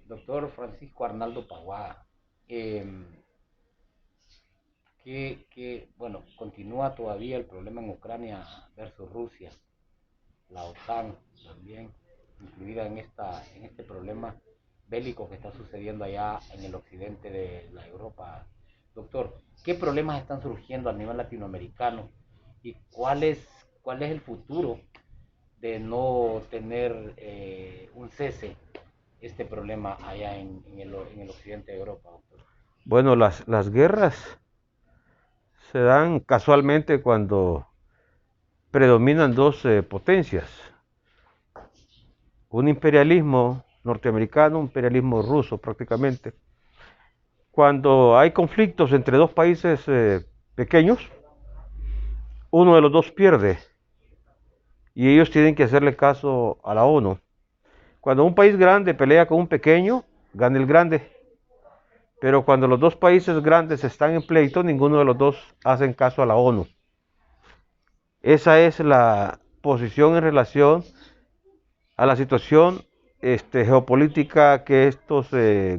Doctor Francisco Arnaldo Paguada, eh, bueno, continúa todavía el problema en Ucrania versus Rusia, la OTAN también incluida en este problema bélico que está sucediendo allá en el occidente de la Europa. Doctor, ¿qué problemas están surgiendo a nivel latinoamericano y cuál es el futuro de no tener un cese este problema allá en el occidente de Europa, doctor? Bueno, las guerras se dan casualmente cuando predominan dos potencias, un imperialismo norteamericano, un imperialismo ruso prácticamente. Cuando hay conflictos entre dos países pequeños, uno de los dos pierde y ellos tienen que hacerle caso a la ONU. Cuando un país grande pelea con un pequeño, gana el grande. Pero cuando los dos países grandes están en pleito, ninguno de los dos hacen caso a la ONU. Esa es la posición en relación a la situación geopolítica que estos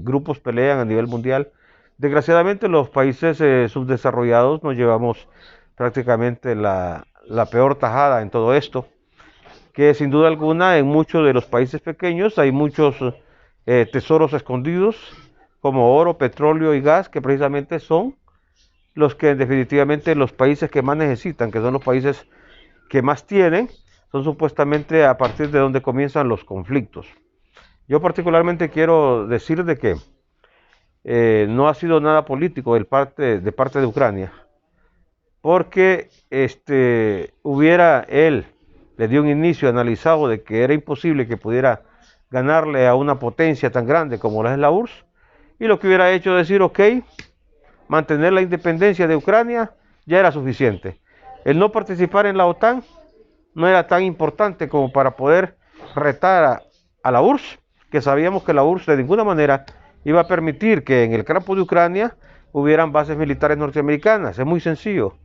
grupos pelean a nivel mundial. Desgraciadamente los países subdesarrollados nos llevamos prácticamente la peor tajada en todo esto, que sin duda alguna en muchos de los países pequeños hay muchos tesoros escondidos como oro, petróleo y gas, que precisamente son los que definitivamente los países que más necesitan, que son los países que más tienen, son supuestamente a partir de donde comienzan los conflictos. Yo particularmente quiero decir de que no ha sido nada político de parte de Ucrania, porque hubiera él, le dio un inicio analizado de que era imposible que pudiera ganarle a una potencia tan grande como la es la URSS, y lo que hubiera hecho es decir, ok, mantener la independencia de Ucrania ya era suficiente. El no participar en la OTAN no era tan importante como para poder retar a la URSS, que sabíamos que la URSS de ninguna manera iba a permitir que en el campo de Ucrania hubieran bases militares norteamericanas. Es muy sencillo.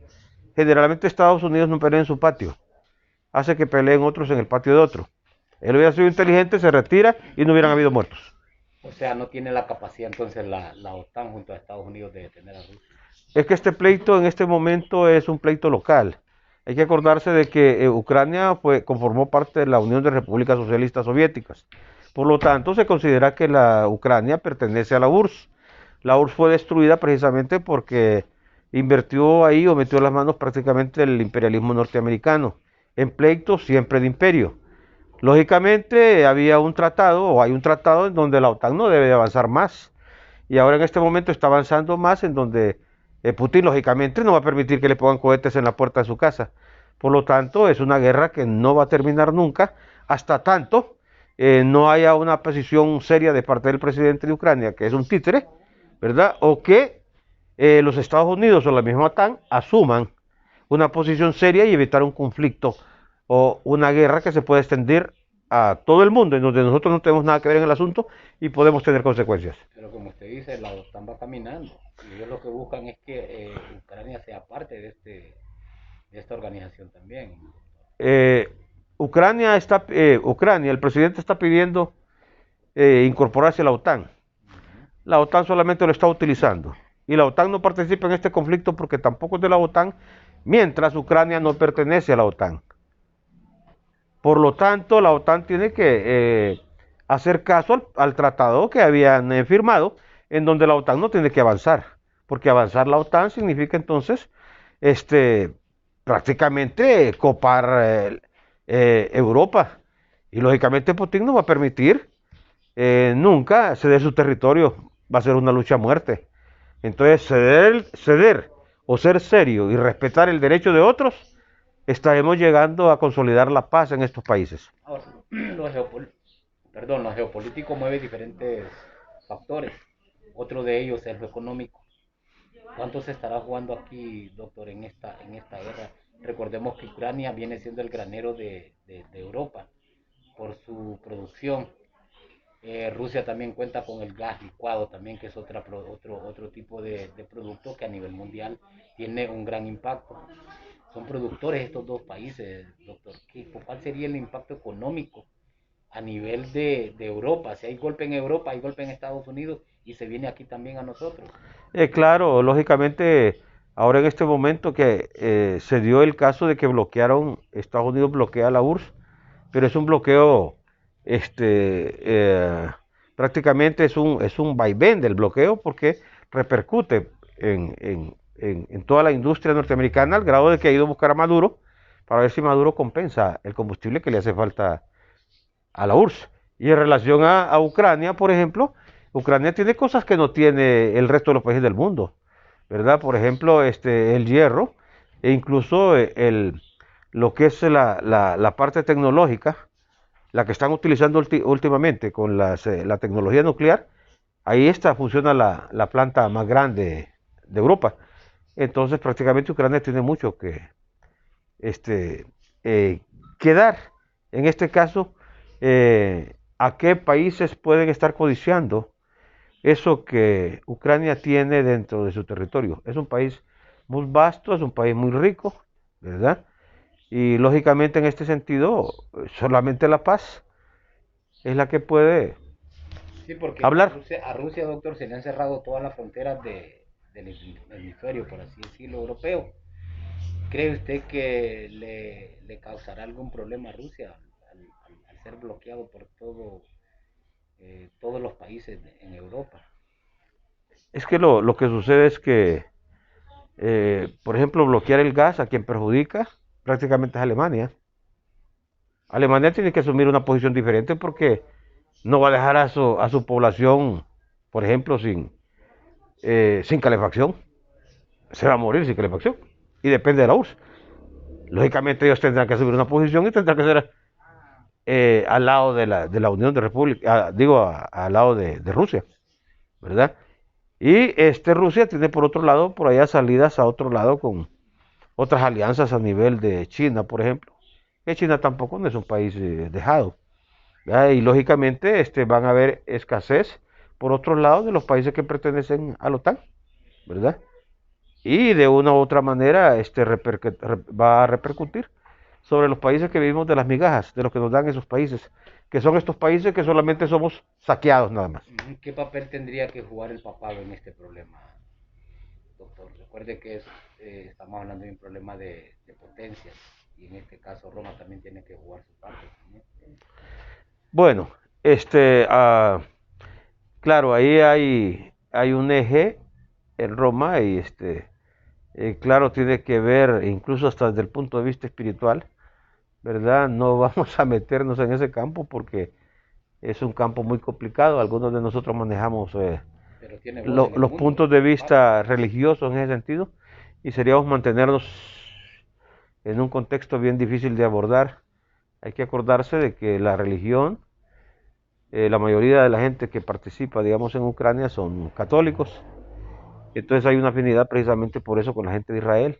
Generalmente Estados Unidos no pelea en su patio, hace que peleen otros en el patio de otro. Él hubiera sido inteligente, se retira y no hubieran habido muertos. O sea, no tiene la capacidad entonces la OTAN junto a Estados Unidos de detener a Rusia. Es que este pleito en este momento es un pleito local. Hay que acordarse de que Ucrania conformó parte de la Unión de Repúblicas Socialistas Soviéticas. Por lo tanto, se considera que la Ucrania pertenece a la URSS. La URSS fue destruida precisamente porque invirtió ahí o metió las manos prácticamente el imperialismo norteamericano, en pleitos siempre de imperio. Lógicamente había un tratado o hay un tratado en donde la OTAN no debe de avanzar más y ahora en este momento está avanzando más en donde Putin lógicamente no va a permitir que le pongan cohetes en la puerta de su casa. Por lo tanto, es una guerra que no va a terminar nunca hasta tanto no haya una posición seria de parte del presidente de Ucrania, que es un títere, ¿verdad? O que los Estados Unidos o la misma OTAN asuman una posición seria y evitar un conflicto o una guerra que se puede extender a todo el mundo, en donde nosotros no tenemos nada que ver en el asunto y podemos tener consecuencias. Pero como usted dice, la OTAN va caminando y ellos lo que buscan es que Ucrania sea parte de esta organización también. Eh, Ucrania, el presidente está pidiendo incorporarse a la OTAN. Ujú. La OTAN solamente lo está utilizando. Y la OTAN no participa en este conflicto porque tampoco es de la OTAN, mientras Ucrania no pertenece a la OTAN. Por lo tanto, la OTAN tiene que hacer caso al tratado que habían firmado, en donde la OTAN no tiene que avanzar, porque avanzar la OTAN significa entonces este, prácticamente copar Europa. Y lógicamente Putin no va a permitir nunca ceder su territorio, va a ser una lucha a muerte. Entonces, ceder o ser serio y respetar el derecho de otros, estaremos llegando a consolidar la paz en estos países. Ahora, lo geopolítico mueve diferentes factores. Otro de ellos es lo económico. ¿Cuánto se estará jugando aquí, doctor, en esta guerra? Recordemos que Ucrania viene siendo el granero de Europa por su producción. Rusia también cuenta con el gas licuado también, que es otro tipo de producto que a nivel mundial tiene un gran impacto. Son productores estos dos países, doctor. ¿Cuál sería el impacto económico a nivel de Europa. Si hay golpe en Europa, hay golpe en Estados Unidos y se viene aquí también a nosotros. Claro, lógicamente, ahora en este momento que se dio el caso de que bloquearon, Estados Unidos bloquea la URSS, pero es un bloqueo, este, eh, prácticamente es un vaivén del bloqueo porque repercute en toda la industria norteamericana al grado de que ha ido a buscar a Maduro para ver si Maduro compensa el combustible que le hace falta a la URSS. Y en relación a Ucrania, por ejemplo, Ucrania tiene cosas que no tiene el resto de los países del mundo, ¿verdad? Por ejemplo, el hierro e incluso lo que es la parte tecnológica, la que están utilizando últimamente con la tecnología nuclear, ahí está, funciona la planta más grande de Europa. Entonces, prácticamente Ucrania tiene mucho este, eh, que dar. En este caso, ¿a qué países pueden estar codiciando eso que Ucrania tiene dentro de su territorio? Es un país muy vasto, es un país muy rico, ¿verdad? Y lógicamente en este sentido, solamente la paz es la que puede Sí, porque hablar. A Rusia, doctor, se le han cerrado todas las fronteras del hemisferio, por así decirlo, europeo. ¿Cree usted que le causará algún problema a Rusia al ser bloqueado por todos los países en Europa? Es que lo que sucede es que, por ejemplo, bloquear el gas a quien perjudica prácticamente es Alemania. Alemania tiene que asumir una posición diferente porque no va a dejar a su población, por ejemplo, sin calefacción. Se va a morir sin calefacción. Y depende de la URSS. Lógicamente ellos tendrán que asumir una posición y tendrán que ser al lado de la Unión de República, al lado de Rusia, ¿verdad? Y Rusia tiene por otro lado, por allá salidas a otro lado con otras alianzas a nivel de China, por ejemplo. Que China tampoco no es un país dejado. ¿Verdad? Y lógicamente van a haber escasez por otro lado de los países que pertenecen a la OTAN, ¿verdad? Y de una u otra manera va a repercutir sobre los países que vivimos de las migajas, de lo que nos dan esos países, que son estos países que solamente somos saqueados nada más. ¿Qué papel tendría que jugar el papado en este problema, doctor? Recuerde que estamos hablando de un problema de potencias y en este caso Roma también tiene que jugar su parte también. Bueno, claro, ahí hay un eje en Roma y claro, tiene que ver incluso hasta desde el punto de vista espiritual, ¿verdad? No vamos a meternos en ese campo porque es un campo muy complicado. Algunos de nosotros manejamos Pero tiene voz en el los mundo. puntos de vista religiosos en ese sentido y seríamos mantenernos en un contexto bien difícil de abordar. Hay que acordarse de que la religión, la mayoría de la gente que participa, digamos, en Ucrania son católicos. Entonces hay una afinidad precisamente por eso con la gente de Israel.